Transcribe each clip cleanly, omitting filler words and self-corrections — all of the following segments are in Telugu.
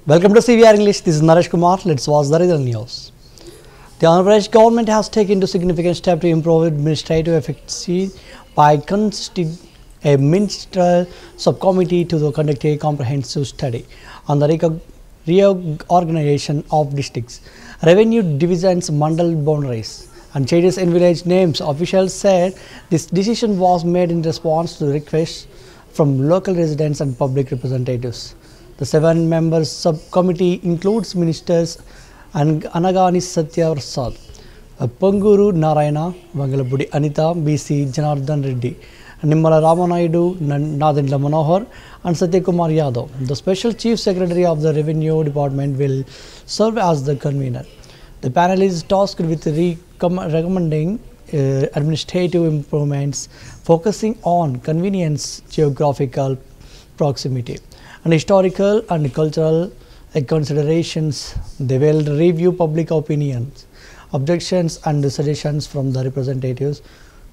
Welcome to CVR English. This is Naresh Kumar. Let's watch the regional news. The Andhra Pradesh government has taken significant steps to improve administrative efficiency by constituting a ministerial subcommittee to conduct a comprehensive study on the reorganization of districts, revenue divisions, mandal boundaries, and changes in village names. Officials said this decision was made in response to requests from local residents and public representatives. The 7-member subcommittee includes ministers and Anagani Satya Prasad, Panguru Narayana, Vangalapudi Anita, BC Janardhan Reddy, Nimmala Ramanaidu, Nadindla Manohar, and Satyakumar Yadav. The Special Chief Secretary of the Revenue Department will serve as the convener. The panel is tasked with recommending administrative improvements focusing on convenience, geographical proximity, and historical and cultural considerations. They will review public opinions, objections, and suggestions from the representatives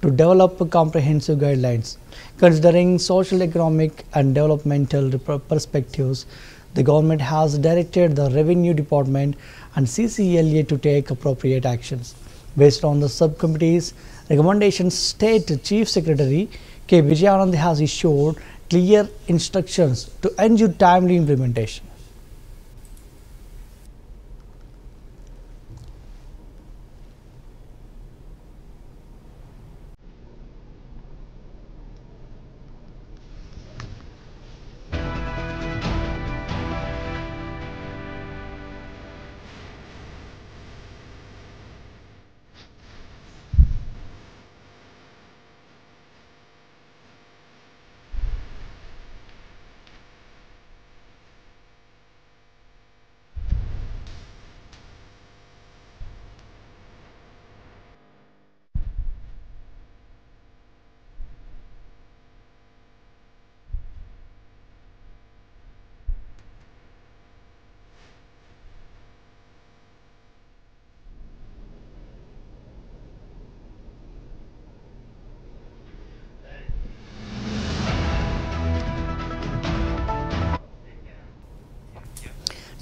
to develop comprehensive guidelines. Considering social, economic, and developmental perspectives, the government has directed the Revenue Department and CCLA to take appropriate actions. Based on the subcommittee's recommendations, State Chief Secretary K. Vijayanand has issued clear instructions to ensure timely implementation.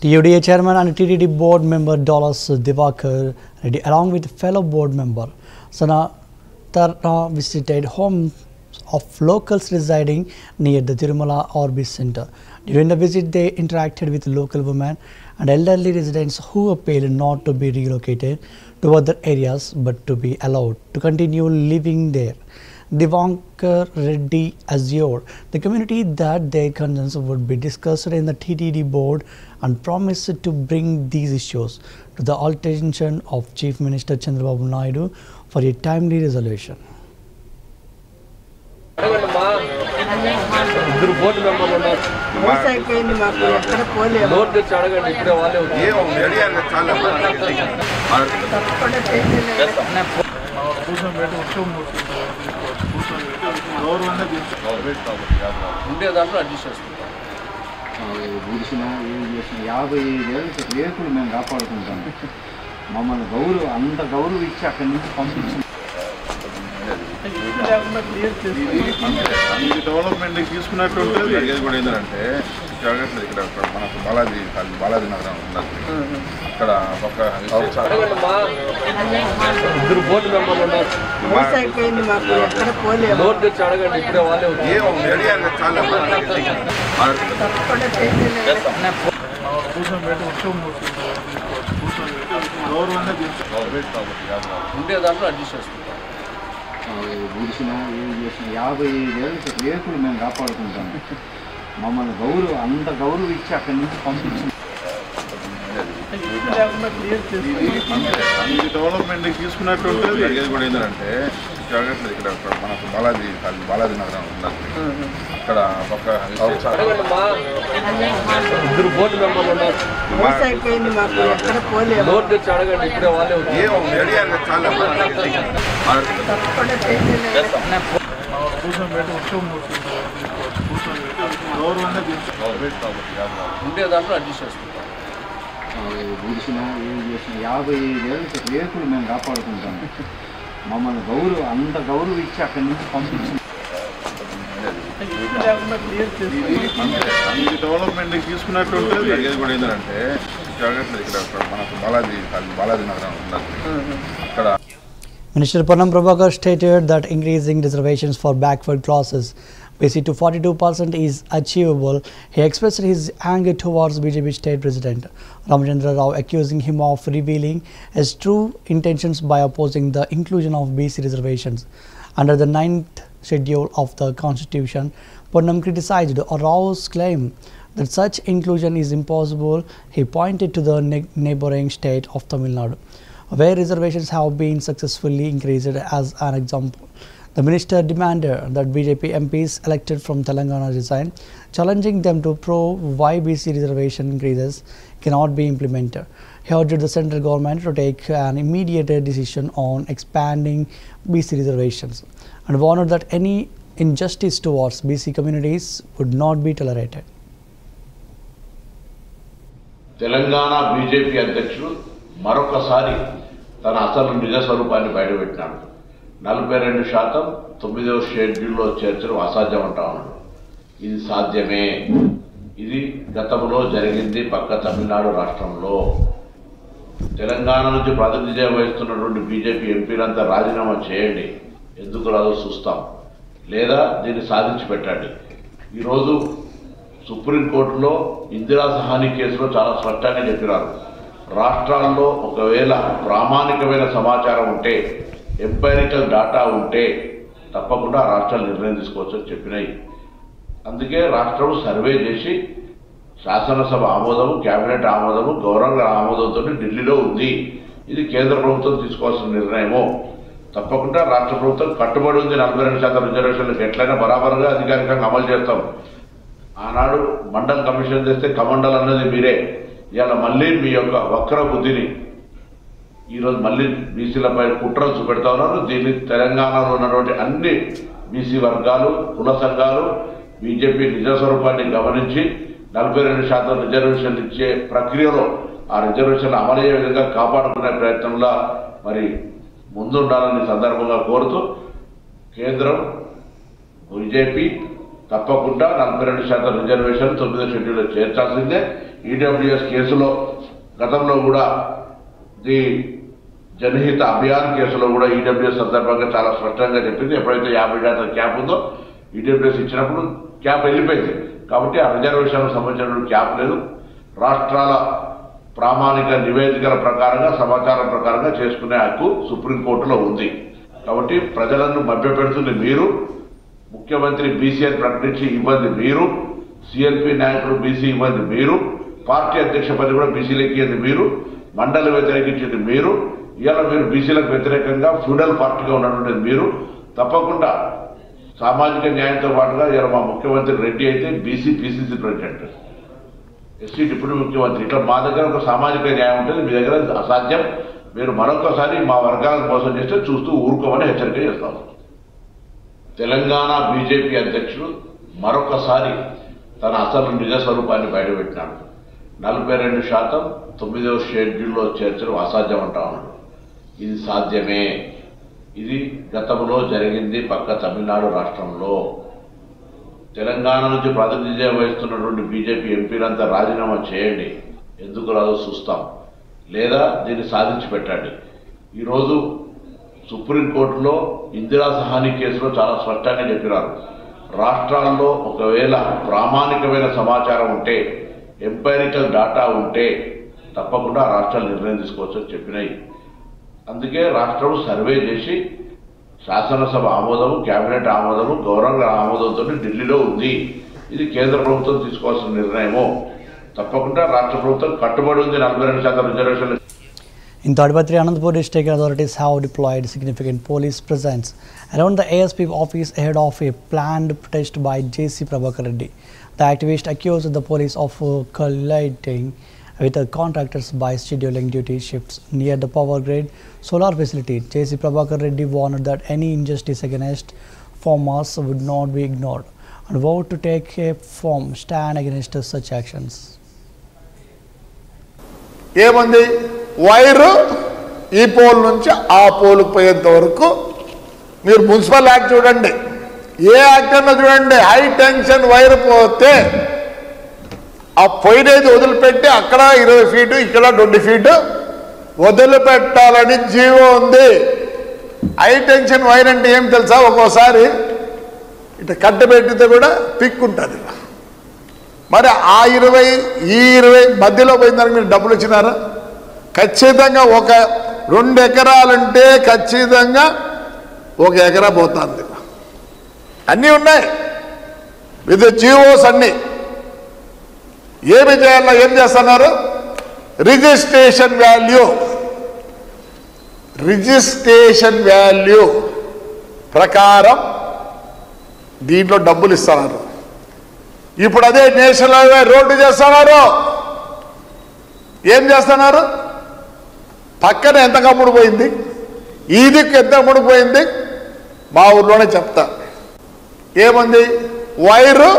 TUDA Chairman and TTD Board Member Dolas Divakar Reddy, along with fellow board member Sanatarna, visited homes of locals residing near the Tirumala Orbis Center. During the visit, they interacted with local women and elderly residents who appealed not to be relocated to other areas but to be allowed to continue living there. Divakar Reddy assured the community that their concerns would be discussed in the TTD board and promised to bring these issues to the attention of Chief Minister Chandrababu Naidu for a timely resolution. గుడిసిన ఏం చేసిన 55 ఏళ్ళకి రేకులు మేము కాపాడుకుంటాం. మమ్మల్ని అంత గౌరవం ఇచ్చి అక్కడి నుంచి పంపించింది. డెవలప్మెంట్ తీసుకున్నట్టు ఉంటుంది. అడిగేది కూడా ఏంటంటే జరగట్లేదు. ఇక్కడ మనకు బాలాజీ నగరం ఉన్నది. అక్కడ ఒక ఇద్దరు బోర్డు మెంబర్లు ఉన్నారు. నోట్ తెచ్చి అడగండి. ఇప్పుడే వాళ్ళే చాలా ఉండే దాంట్లో అడ్జస్ట్ చేసుకుంటాం. గుడిసిన ఏం చేసిన 55 ఏళ్ళకి రేకులు మేము కాపాడుకుంటాం. మమ్మల్ని అంత గౌరవం ఇచ్చి అక్కడి నుంచి పంపించింది. డెవలప్మెంట్ తీసుకున్నట్టు ఉంటుంది. అడిగేది కూడా ఏంటంటే జరగట్లేదు. ఇక్కడ మనకు బాలాజీ నగరం ఉన్నది. అక్కడ ఒక ఇద్దరు బోర్డు మెంబర్లు ఉన్నారు. నోట్ తెచ్చి అడగండి. ఇప్పుడే వాళ్ళే చాలా ఉండే దాంట్లో అడ్జస్ట్ చేసుకుంటాం. గుడిసిన ఏం చేసిన 55 ఏళ్ళకి రేకులు మేము కాపాడుకుంటాం. మమ్మల్ని అంత గౌరవం ఇచ్చి అక్కడి నుంచి పంపించింది. ఇది డెవలప్మెంట్ తీసుకున్నట్టు ఉంటుంది. జరిగేది కూడా ఏంటంటే జరగట్లేదు ఇక్కడ మనకు బాలాజీ నగరం ఉన్నది అక్కడ. Minister Ponnam Prabhakar stated that increasing reservations for backward classes BC to 42% is achievable. He expressed his anger towards BJP State President Ramachandra Rao, accusing him of revealing his true intentions by opposing the inclusion of BC reservations under the 9th schedule of the Constitution. Ponnam criticized Rao's claim that such inclusion is impossible. He pointed to the neighboring state of Tamil Nadu, where reservations have been successfully increased as an example. The minister demanded that BJP MPs elected from Telangana resign, challenging them to prove why BC reservation increases cannot be implemented. He urged the central government to take an immediate decision on expanding BC reservations and warned that any injustice towards BC communities would not be tolerated. Telangana BJP అధ్యక్షుడు మరొకసారి తన అసలు నిజ స్వరూపాన్ని బయటపెట్టినాడు. 42% 9వ షెడ్యూల్లో చేర్చడం అసాధ్యం అంటా ఉన్నాడు. ఇది సాధ్యమే. ఇది గతంలో జరిగింది పక్క తమిళనాడు రాష్ట్రంలో. తెలంగాణ నుంచి ప్రాతినిధ్యం వహిస్తున్నటువంటి బీజేపీ ఎంపీలంతా రాజీనామా చేయండి, ఎందుకు రాదో చూస్తాం, లేదా దీన్ని సాధించి పెట్టండి. ఈరోజు సుప్రీంకోర్టులో ఇందిరా సహాని కేసులో చాలా స్పష్టంగా చెప్పినారు, రాష్ట్రాల్లో ఒకవేళ ప్రామాణికమైన సమాచారం ఉంటే, ఎంపైరికల్ డాటా ఉంటే తప్పకుండా రాష్ట్రాలు నిర్ణయం తీసుకోవచ్చని చెప్పినాయి. అందుకే రాష్ట్రం సర్వే చేసి శాసనసభ ఆమోదము, కేబినెట్ ఆమోదము, గవర్నర్ ఆమోదంతో ఢిల్లీలో ఉంది. ఇది కేంద్ర ప్రభుత్వం తీసుకోవాల్సిన నిర్ణయము. తప్పకుండా రాష్ట్ర ప్రభుత్వం కట్టుబడి ఉంది. 42% రిజర్వేషన్లకు ఎట్లయినా బరాబరుగా అధికారికంగా అమలు చేస్తాం. ఆనాడు మండల్ కమిషన్ చేస్తే కమండల్ అన్నది మీరే. ఇవాళ మళ్ళీ మీ యొక్క వక్ర బుద్ధిని ఈరోజు మళ్ళీ బీసీలపై కుట్రలు చూపెడతా ఉన్నారు. దీన్ని తెలంగాణలో ఉన్నటువంటి అన్ని బీసీ వర్గాలు, కుల సంఘాలు బీజేపీ నిజ స్వరూపాన్ని గమనించి 42% రిజర్వేషన్లు ఇచ్చే ప్రక్రియలో ఆ రిజర్వేషన్లు అమలయ్యే విధంగా కాపాడుకునే ప్రయత్నంలో మరి ముందుండాలని సందర్భంగా కోరుతూ కేంద్రం బీజేపీ తప్పకుండా 42% రిజర్వేషన్ 9వ షెడ్యూల్లో చేర్చాల్సిందే. ఈడబ్ల్యూఎస్ కేసులో గతంలో కూడా ది జనహిత అభియాన్ కేసులో కూడా ఈడబ్ల్యూఎస్ సందర్భంగా చాలా స్పష్టంగా చెప్పింది. ఎప్పుడైతే 50% క్యాప్ ఉందో ఈడబ్ల్యూఎస్ ఇచ్చినప్పుడు క్యాప్ వెళ్ళిపోయింది. కాబట్టి ఆ రిజర్వేషన్లకు సంబంధించిన క్యాప్ లేదు. రాష్ట్రాల ప్రామాణిక నివేదికల ప్రకారంగా, సమాచారం ప్రకారంగా చేసుకునే హక్కు సుప్రీంకోర్టులో ఉంది. కాబట్టి ప్రజలను మభ్యపెడుతుంది మీరు, ముఖ్యమంత్రి బీసీ అని ప్రకటించి ఇబ్బంది మీరు, సిఎల్పి నాయకుడు బీసీ ఇబ్బంది మీరు, పార్టీ అధ్యక్ష పదవి కూడా బీసీలకు ఇవ్వండి మీరు, మండలి వ్యతిరేకించింది మీరు. ఇవాళ మీరు బీసీలకు వ్యతిరేకంగా ఫ్యూడల్ పార్టీగా ఉన్నటువంటిది మీరు. తప్పకుండా సామాజిక న్యాయంతో పాటుగా ఇవాళ మా ముఖ్యమంత్రి రెడ్డి అయితే BC PCC president, SC deputy ముఖ్యమంత్రి. ఇట్లా మా దగ్గర ఒక సామాజిక న్యాయం ఉంటుంది, మీ దగ్గర అసాధ్యం. మీరు మరొకసారి మా వర్గాలను మోసం చేస్తే చూస్తూ ఊరుకోమని హెచ్చరిక చేస్తాము. తెలంగాణ బీజేపీ అధ్యక్షుడు మరొకసారి తన అసలు నిజ స్వరూపాన్ని బయటపెట్టినాడు. 42% 9వ షెడ్యూల్లో చేర్చడం అసాధ్యం అంటా ఉన్నాడు. ఇది సాధ్యమే. ఇది గతంలో జరిగింది పక్క తమిళనాడు రాష్ట్రంలో. తెలంగాణ నుంచి ప్రాతినిధ్యం వహిస్తున్నటువంటి బీజేపీ ఎంపీలంతా రాజీనామా చేయండి, ఎందుకు రాదో చూస్తాం, లేదా దీన్ని సాధించి పెట్టండి. ఈరోజు సుప్రీంకోర్టులో ఇందిరా సహాని కేసులో చాలా స్పష్టంగా చెప్పినారు, రాష్ట్రాల్లో ఒకవేళ ప్రామాణికమైన సమాచారం ఉంటే, ఎంపైరికల్ డాటా ఉంటే తప్పకుండా రాష్ట్రాలు నిర్ణయం తీసుకోవచ్చని చెప్పినాయి. అందుకే రాష్ట్రం సర్వే చేసి శాసనసభ ఆమోదము, కేబినెట్ ఆమోదము, గవర్నర్ ఆమోదంతో ఢిల్లీలో ఉంది. ఇది కేంద్ర ప్రభుత్వం తీసుకోవాల్సిన నిర్ణయము. తప్పకుండా రాష్ట్ర ప్రభుత్వం కట్టుబడి ఉంది 42% రిజర్వేషన్లు. In Tadipatri, Anandapur district authorities have deployed significant police presence around the ASP office ahead of a planned protest by J.C. Prabhakar Reddy. The activist accused the police of colliding with the contractors by scheduling duty shifts near the power grid solar facility. J.C. Prabhakar Reddy warned that any injustice against farmers would not be ignored and vowed to take a firm stand against such actions. ఏమంది వైరు ఈ పోల్ నుంచి ఆ పోల్కి పోయేంత వరకు మీరు మున్సిపల్ యాక్ట్ చూడండి, ఏ యాక్ట్ అన్న చూడండి, హై టెన్షన్ వైర్ పోతే ఆ పోయినది వదిలిపెట్టి అక్కడ 20 ఫీటు ఇక్కడ 20 ఫీటు వదిలిపెట్టాలని జీవో ఉంది. హై టెన్షన్ వైర్ అంటే ఏం తెలుసా, ఒక్కోసారి ఇట్లా కట్టబెట్టితే కూడా పిక్ ఉంటుంది. మరి ఆ 20 ఈ 20 మధ్యలో పోయిందానికి మీరు డబ్బులు ఇచ్చినారా? ఖచ్చితంగా ఒక 2 ఎకరాలుంటే ఖచ్చితంగా 1 ఎకరా పోతుంది. అన్నీ ఉన్నాయి విత్ జీవోస్ అన్నీ. ఏమి చేయాలో ఏం చేస్తున్నారు, రిజిస్ట్రేషన్ వాల్యూ ప్రకారం దీంట్లో డబ్బులు ఇస్తున్నారు. ఇప్పుడు అదే నేషనల్ హైవే రోడ్డు చేస్తున్నారు. ఏం చేస్తున్నారు, పక్కన ఎంత కమ్ముడు పోయింది, ఈదికి ఎంత అమ్ముడు పోయింది, మా ఊర్లోనే చెప్తా. ఏముంది, వైరు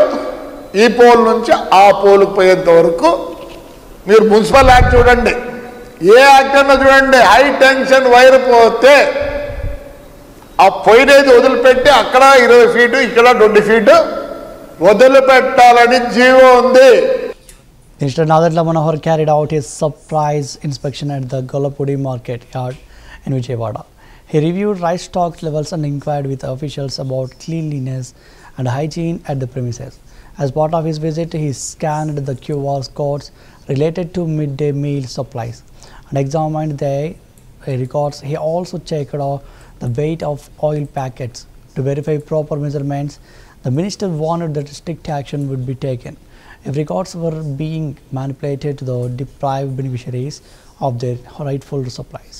ఈ పోల్ నుంచి ఆ పోలుకు పోయేంత వరకు మీరు మున్సిపల్ యాక్ట్ చూడండి, ఏ యాక్ట్ అన్నా చూడండి, హై టెన్షన్ వైర్ పోతే ఆ పోయినది వదిలిపెట్టి అక్కడ 20 ఫీటు ఇక్కడ 20 ఫీటు వదిలిపెట్టాలని జీవో ఉంది. Minister Nadatla Manohar carried out his surprise inspection at the Golapudi market yard in Vijayawada. He reviewed rice stock levels and inquired with officials about cleanliness and hygiene at the premises. As part of his visit, he scanned the QR codes related to midday meal supplies and examined their records. He also checked the weight of oil packets. To verify proper measurements, the minister warned that strict action would be taken if records were being manipulated to the deprived beneficiaries of their rightful supplies.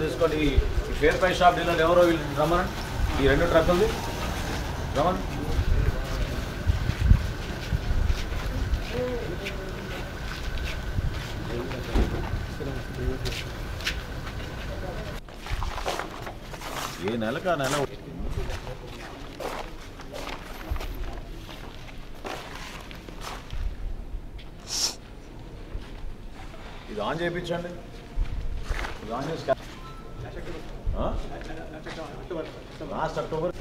తీసుకోండి. ఈ ఫేర్ ప్రైస్ షాప్ డీలర్ ఎవరో వీళ్ళు రమ్మనండి. ఈ 2 ట్రక్కులు రమ్మని. ఏ నెలకా నెల ఇది ఆన్ చేయించండి. లాస్ట్ అక్టోబర్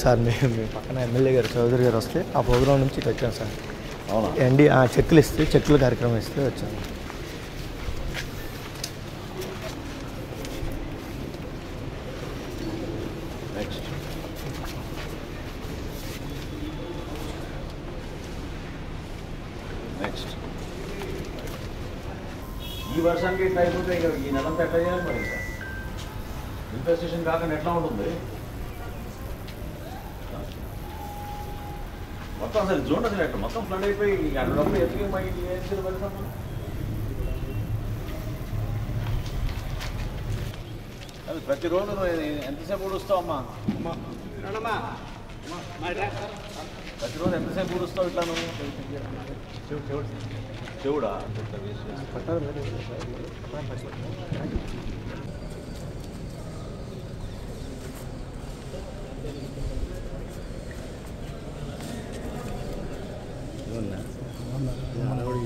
సార్ మీ పక్కన ఎమ్మెల్యే గారు చౌదరి గారు వస్తే ఆ ప్రోగ్రాం నుంచి ఇటు వచ్చాను సార్. అవునా అండి, చెక్కులు ఇస్తే చెక్కుల కార్యక్రమం ఇస్తే వచ్చాను. నెక్స్ట్ ఈ వర్షానికి ఇట్లా అయిపోతే ఇక ఈ నెలంతా ఎట్లా చేయాలి మరి? ఇంకా ఇన్వెస్టిగేషన్ కాకుండా ఎట్లా ఉంటుంది మొత్తం? అసలు చూడండి, అసలు ఎట్లా మొత్తం ఫ్లడ్ అయిపోయి అన్నప్పుడు ఎత్తుకే వెళ్తాం. అది ప్రతిరోజు ఎంతసేపు ఊడుస్తావు అమ్మా? ప్రతిరోజు ఎంతసేపు ఊడుస్తావు ఇట్లా నువ్వు? చెవుడా?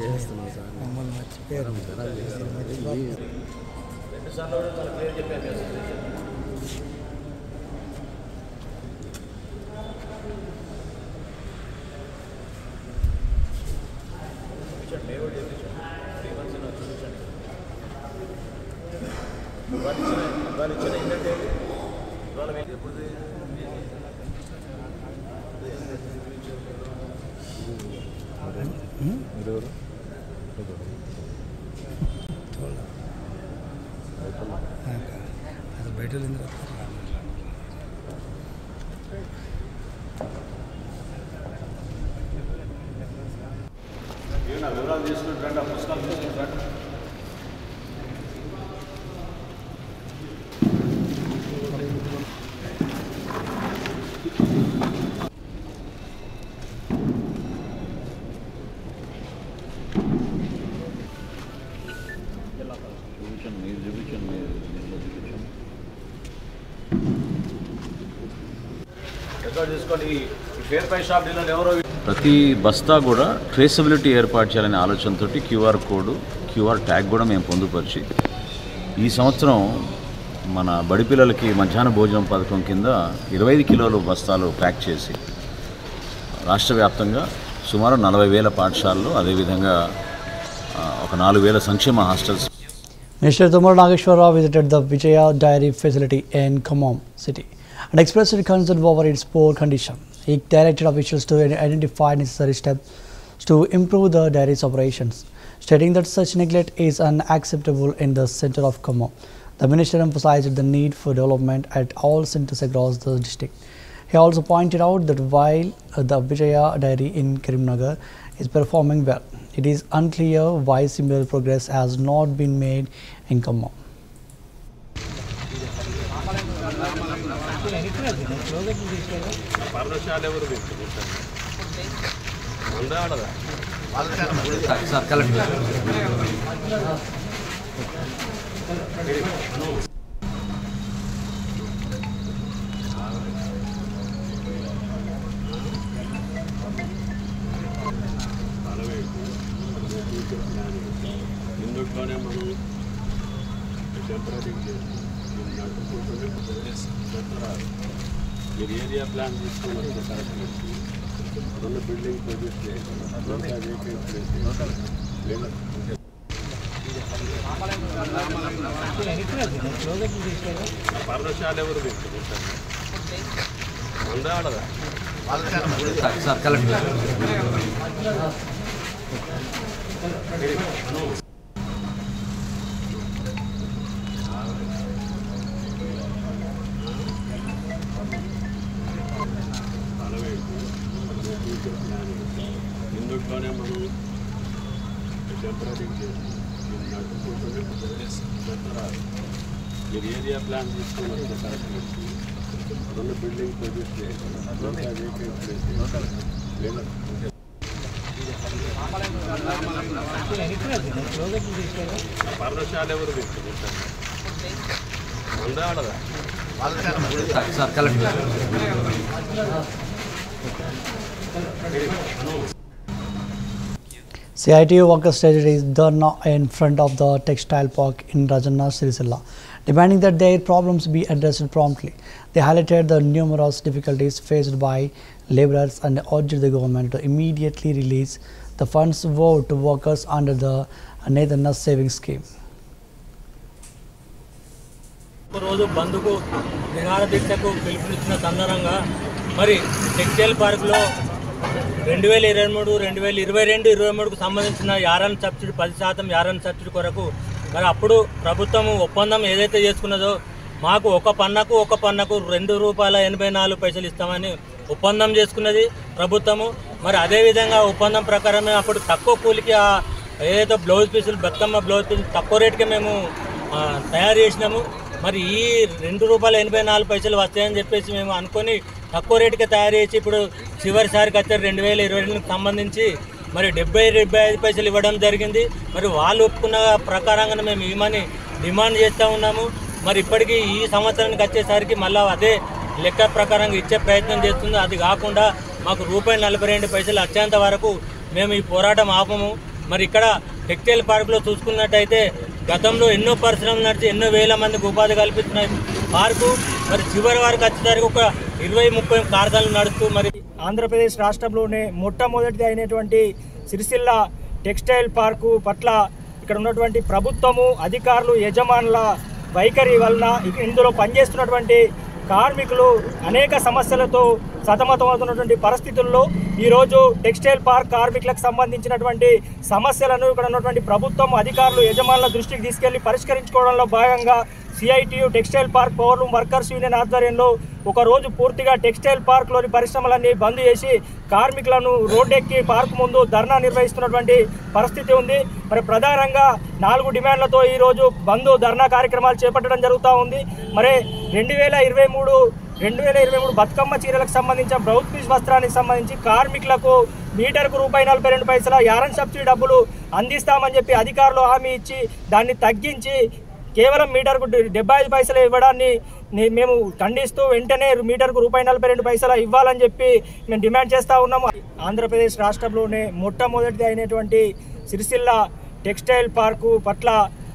చేస్తున్నాం సార్, మమ్మల్ని మర్చిపోయారు. 2 సార్లు చాలా క్లియర్ చెప్పాను. ఇవాళ ఇచ్చిన ఏంటంటే ఇవాళ ఎప్పుడు బయట వివరాలు తీసుకుంటారంటే ఆ పుస్తకాలు తీసుకుంటారు. ప్రతి బస్తా కూడా ట్రేసబిలిటీ ఏర్పాటు చేయాలనే ఆలోచనతో క్యూఆర్ కోడ్ క్యూఆర్ ట్యాగ్ కూడా మేము పొందుపరిచి ఈ సంవత్సరం మన బడి పిల్లలకి మధ్యాహ్న భోజనం పథకం కింద 25 కిలోలు బస్తాలు ప్యాక్ చేసి రాష్ట్ర వ్యాప్తంగా సుమారు 40,000 పాఠశాలలు అదేవిధంగా ఒక 4,000 సంక్షేమ hostels. Minister Tumar Nageshwar Rao visited the Vijaya Dairy facility in Khammam city and expressed concern over its poor condition. He directed officials to identify necessary steps to improve the dairy's operations, stating that such neglect is unacceptable in the center of Khammam. The minister emphasized the need for development at all centers across the district. He also pointed out that while the Vijaya Dairy in Karimnagar is performing well, it is unclear why similar progress has not been made in Khammam. ఇందులోనే మనం టెంపరీ మీరు ఏరియా ప్లాన్ తీసుకుని రెండు బిల్డింగ్ ప్రొడ్యూస్ పర్ణశాల ఎవరు పెట్టుకుంటారు మందాడదా ఇందులోనే మనం టెంపరీ మీరు ఏరియా ప్లాన్ తీసుకుని రెండు బిల్డింగ్ ప్రొడ్యూస్ పర్ణశాల ఎవరు పెట్టుకుంటారు మందాడదా CITU workers staged a dharna in front of the textile park in Rajanna Sirisilla, demanding that their problems be addressed promptly. They highlighted the numerous difficulties faced by labourers and urged the government to immediately release the funds owed to workers under the Nethanna savings scheme. రోజు బంద్కు నిరాహార దీక్షకు పిలుపునిచ్చిన సందర్భంగా మరి టెక్స్టైల్ పార్కులో 2022-23కు సంబంధించిన యారన్ సబ్సిడీ 10% యారన్ సబ్సిడీ కొరకు మరి అప్పుడు ప్రభుత్వం ఒప్పందం ఏదైతే చేసుకున్నదో మాకు ఒక పన్నకు ₹2.84 ఇస్తామని ఒప్పందం చేసుకున్నది ప్రభుత్వము. మరి అదేవిధంగా ఒప్పందం ప్రకారమే అప్పుడు తక్కువ కూలికి ఏదైతే బ్లౌజ్ పీసులు బతుకమ్మ బ్లౌజ్ పీసులు తక్కువ రేటుకి మేము తయారు చేసినాము. మరి ఈ ₹2.84 వస్తాయని చెప్పేసి మేము అనుకొని తక్కువ రేటుకే తయారు చేసి ఇప్పుడు చివరిసారికి వచ్చే 2022కు సంబంధించి మరి 70-75 ఇవ్వడం జరిగింది. మరి వాళ్ళు ఒప్పుకున్న ప్రకారంగా మేము ఇవ్వమని డిమాండ్ చేస్తూ ఉన్నాము. మరి ఇప్పటికీ ఈ సంవత్సరానికి వచ్చేసరికి మళ్ళీ అదే లెక్క ప్రకారంగా ఇచ్చే ప్రయత్నం చేస్తుంది. అది కాకుండా మాకు ₹42 వచ్చేంత వరకు మేము ఈ పోరాటం ఆపము. మరి ఇక్కడ టెక్స్టైల్ పార్కులో చూసుకున్నట్టయితే గతంలో ఎన్నో పరిశ్రమలు నడిచి ఎన్నో వేల మందికి ఉపాధి కల్పిస్తున్న పార్కు మరి చివరి వరకు వచ్చేసరికి ఒక 20-30 కార్ఖానాలు నడుస్తూ మరి ఆంధ్రప్రదేశ్ రాష్ట్రంలోనే మొట్టమొదటిది అయినటువంటి సిరిసిల్ల టెక్స్టైల్ పార్కు పట్ల ఇక్కడ ఉన్నటువంటి ప్రభుత్వము అధికారులు యజమానుల వైఖరి వలన ఇందులో పనిచేస్తున్నటువంటి కార్మికులు అనేక సమస్యలతో సతమతమవుతున్నటువంటి పరిస్థితుల్లో ఈరోజు టెక్స్టైల్ పార్క్ కార్మికులకు సంబంధించినటువంటి సమస్యలను ఇక్కడ ఉన్నటువంటి ప్రభుత్వం అధికారులు యజమానుల దృష్టికి తీసుకెళ్లి పరిష్కరించుకోవడంలో భాగంగా CITU textile park power loom workers union ఆధ్వర్యంలో ఒకరోజు పూర్తిగా టెక్స్టైల్ పార్క్లోని పరిశ్రమలన్నీ బంద్ చేసి కార్మికులను రోడ్డెక్కి పార్క్ ముందు ధర్నా నిర్వహిస్తున్నటువంటి పరిస్థితి ఉంది. మరి ప్రధానంగా 4 డిమాండ్లతో ఈరోజు బంద్ ధర్నా కార్యక్రమాలు చేపట్టడం జరుగుతూ ఉంది. మరి 2023 బతుకమ్మ చీరలకు సంబంధించిన బ్లౌజ్ పీస్ వస్త్రానికి సంబంధించి కార్మికులకు మీటర్కు ₹42 యారన్ సబ్సిడీ డబ్బులు అందిస్తామని చెప్పి అధికారులు హామీ ఇచ్చి దాన్ని తగ్గించి కేవలం మీటర్కు 75 పైసలు ఇవ్వడాన్ని మేము ఖండిస్తూ వెంటనే మీటర్కు ₹42 ఇవ్వాలని చెప్పి మేము డిమాండ్ చేస్తూ ఉన్నాము. ఆంధ్రప్రదేశ్ రాష్ట్రంలోనే మొట్టమొదటిది అయినటువంటి సిరిసిల్ల టెక్స్టైల్ పార్కు పట్ల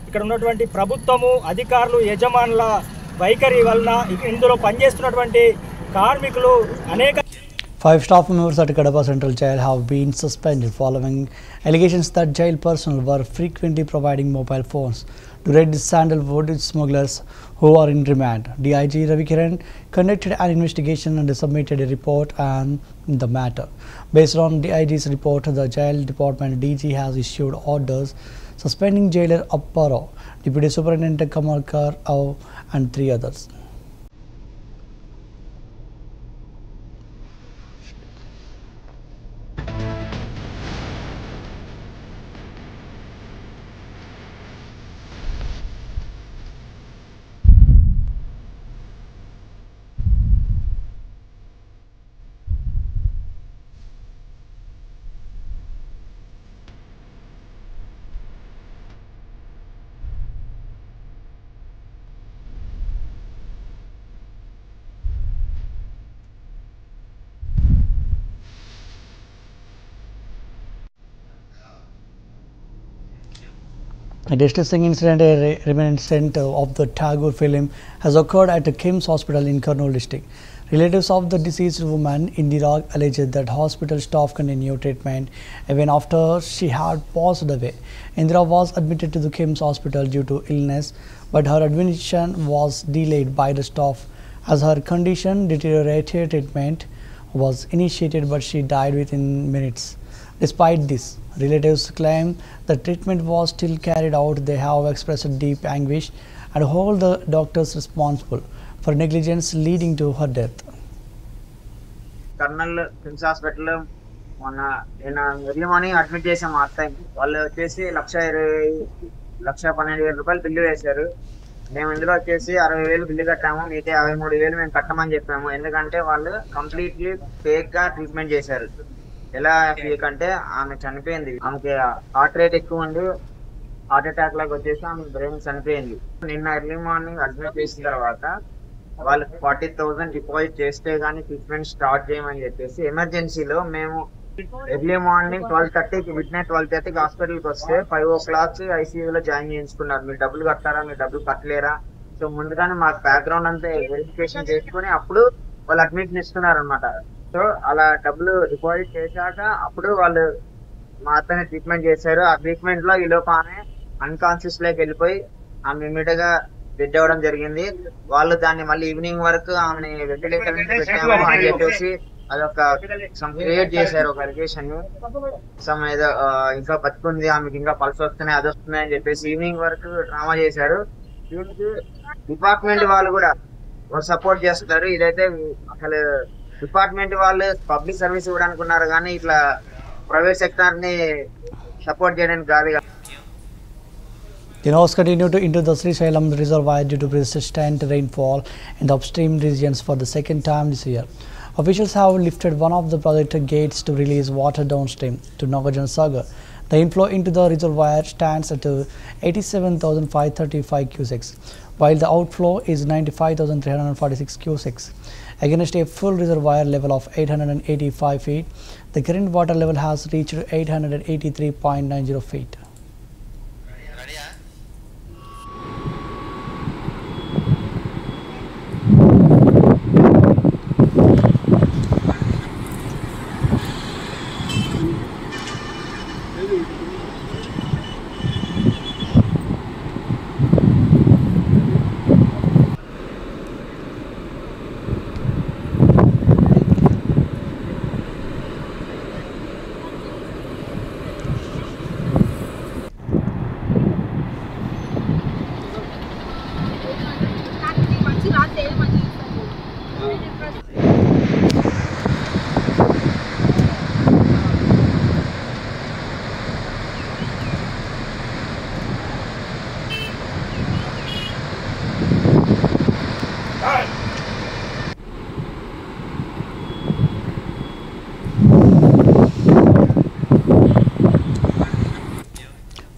ఇక్కడ ఉన్నటువంటి ప్రభుత్వము అధికారులు యజమానుల వైఖరి వలన ఇందులో పనిచేస్తున్నటువంటి కార్మికులు అనేక 5 staff members at Kadapa Central Jail have been suspended following allegations that jail personnel were frequently providing mobile phones to red sandalwood smugglers who are in remand. DIG Ravi Kiran conducted an investigation and submitted a report on the matter. Based on DIG's report, the jail department DG has issued orders suspending jailer Apparo, Deputy Superintendent Kamalkar and 3 others. A distressing incident, a reminiscent of the Tagore film, has occurred at the KIMS Hospital in Kurnool district. Relatives of the deceased woman, Indira, alleged that hospital staff continued treatment even after she had passed away. Indira was admitted to the KIMS Hospital due to illness, but her admission was delayed by the staff. As her condition deteriorated, treatment was initiated, but she died within minutes. Despite this, relatives claim the treatment was still carried out. They have expressed deep anguish and hold the doctors responsible for negligence leading to her death. Colonel KIMS hospital మొన్న నేను ఎర్లీ మార్నింగ్ అడ్మిట్ చేసాము. ఆ టైం వాళ్ళు వచ్చేసి ₹1,12,000 బిల్లు వేశారు. మేము ఇందులో వచ్చేసి 60,000 బిల్లు కట్టాము. మిగతా 53,000 మేము కట్టమని చెప్పాము. ఎందుకంటే వాళ్ళు కంప్లీట్లీ ఫేక్ గా ట్రీట్మెంట్ చేశారు. ఎలా ఫేక్ అంటే ఆమె చనిపోయింది, ఆమెకి హార్ట్ రేట్ ఎక్కువ ఉంది, హార్ట్ అటాక్ లాగా వచ్చేసి ఆమె బ్రెయిన్ చనిపోయింది. నిన్న ఎర్లీ మార్నింగ్ అడ్మిట్ చేసిన తర్వాత వాళ్ళకి 40,000 డిపాజిట్ చేస్తే గానీ ట్రీట్మెంట్ స్టార్ట్ చేయమని చెప్పేసి ఎమర్జెన్సీలో మేము ఎర్లీ మార్నింగ్ 12:30కి మిడ్ నైట్ 12:30కి హాస్పిటల్కి వస్తే 5 o'clock ఐసీయూలో జాయిన్ చేయించుకున్నారు. మీరు డబ్బులు కట్టారా, మీరు డబ్బులు కట్టలేరా? సో ముందుగానే మాకు బ్యాక్గ్రౌండ్ అంతా వెరిఫికేషన్ చేసుకుని అప్పుడు వాళ్ళు అడ్మిషన్ ఇస్తున్నారు అనమాట. సో అలా డబ్బులు డిపాజిట్ చేశాక అప్పుడు వాళ్ళు మా అత్తని ట్రీట్మెంట్ చేశారు. ఆ ట్రీట్మెంట్ లో ఈ లోపు ఆమె అన్కాన్షియస్ లోకి వెళ్ళిపోయి ఆమె ఇమీడియట్ గా డెడ్ అవ్వడం జరిగింది. వాళ్ళు దాన్ని మళ్ళీ ఈవినింగ్ వరకు ఆమెని వెంటిలేటర్ పెట్టాము అని చెప్పేసి అదొక క్రియేట్ చేశారు, ఒక అలిగేషన్. సమ్ ఏదో ఇంకా బతుకుంది, ఆమెకి ఇంకా పల్స్ వస్తున్నాయి, అది వస్తున్నాయి అని చెప్పేసి ఈవినింగ్ వరకు డ్రామా చేశారు. దీనికి డిపార్ట్మెంట్ వాళ్ళు కూడా సపోర్ట్ చేస్తున్నారు. ఇదైతే అసలు డిపార్ట్మెంట్ వాళ్ళు పబ్లిక్ సర్వీస్ ఇవ్వడానికి ఉన్నారు కానీ ఇట్లా ప్రైవేట్ సెక్టార్ ని సపోర్ట్ చేయడానికి కాదు. The North continued into the Srisailam reservoir due to persistent rainfall in the upstream regions for the second time this year. Officials have lifted one of the project gates to release water downstream to Nagarjuna Sagar. The inflow into the reservoir stands at 87,535 cusecs, while the outflow is 95,346 cusecs. Against a full reservoir level of 885 feet, the current water level has reached 883.90 feet.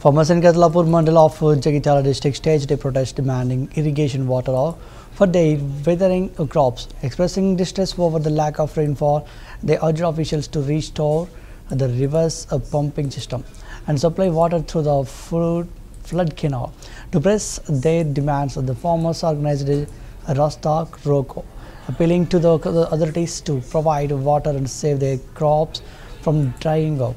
Farmers in Katlapur mandal of Jagitiala district staged a protest demanding irrigation water for their withering crops. Expressing distress over the lack of rainfall, they urged officials to restore the reverse pumping system and supply water through the flood canal. To press their demands, the farmers organized a Rasta Roko, appealing to the authorities to provide water and save their crops from drying up.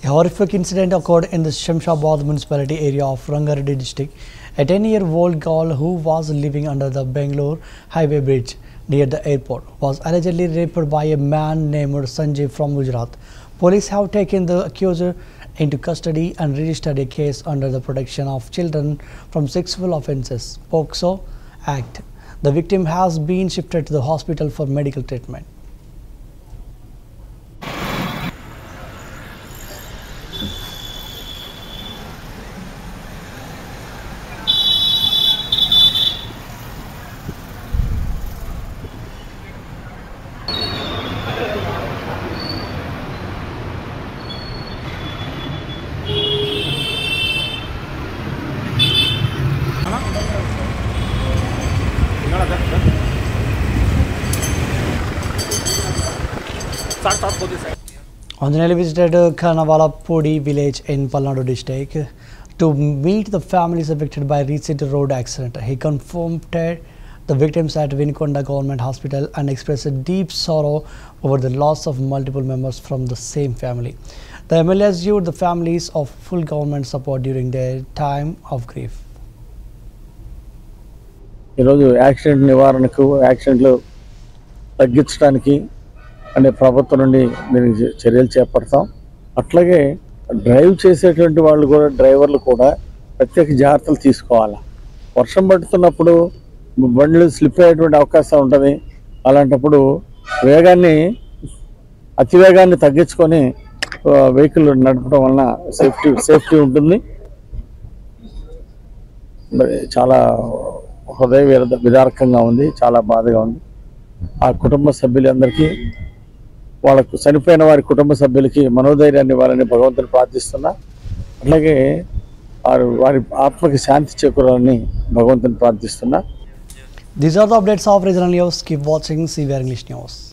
A horrific incident occurred in the Shamshabad municipality area of Rangareddy district. A 10-year-old girl who was living under the Bangalore highway bridge near the airport was allegedly raped by a man named Sanjay from Gujarat. Police have taken the accuser into custody and registered a case under the Protection of Children from Sexual Offences (POCSO) Act. The victim has been shifted to the hospital for medical treatment. Anjaneyali visited Kanawalapudi village in Palnadu district to meet the families affected by recent road accident. He comforted the victims at Vinikonda Government Hospital and expressed deep sorrow over the loss of multiple members from the same family. The MLA assured the families of full government support during their time of grief. Accident నివారణకు యాక్సిడెంట్లు తగ్గించడానికి అనే ప్రభుత్వం నుండి దీనికి చర్యలు చేపడతాం. అట్లాగే డ్రైవ్ చేసేటువంటి వాళ్ళు కూడా డ్రైవర్లు కూడా ప్రత్యేక జాగ్రత్తలు తీసుకోవాలి. వర్షం పడుతున్నప్పుడు బండ్లు స్లిప్ అయ్యేటువంటి అవకాశం ఉంటుంది. అలాంటప్పుడు అతివేగాన్ని తగ్గించుకొని వెహికల్ నడపడం వలన సేఫ్టీ ఉంటుంది. చాలా హృదయ విదారకంగా ఉంది, చాలా బాధగా ఉంది. ఆ కుటుంబ సభ్యులందరికీ వాళ్ళకు చనిపోయిన వారి కుటుంబ సభ్యులకి మనోధైర్యాన్ని ఇవ్వాలని భగవంతుని ప్రార్థిస్తున్నా. అట్లాగే వారి ఆత్మకి శాంతి చేకూరాలని భగవంతుని ప్రార్థిస్తున్నా. These are the updates of regional news. Keep watching CVR English News.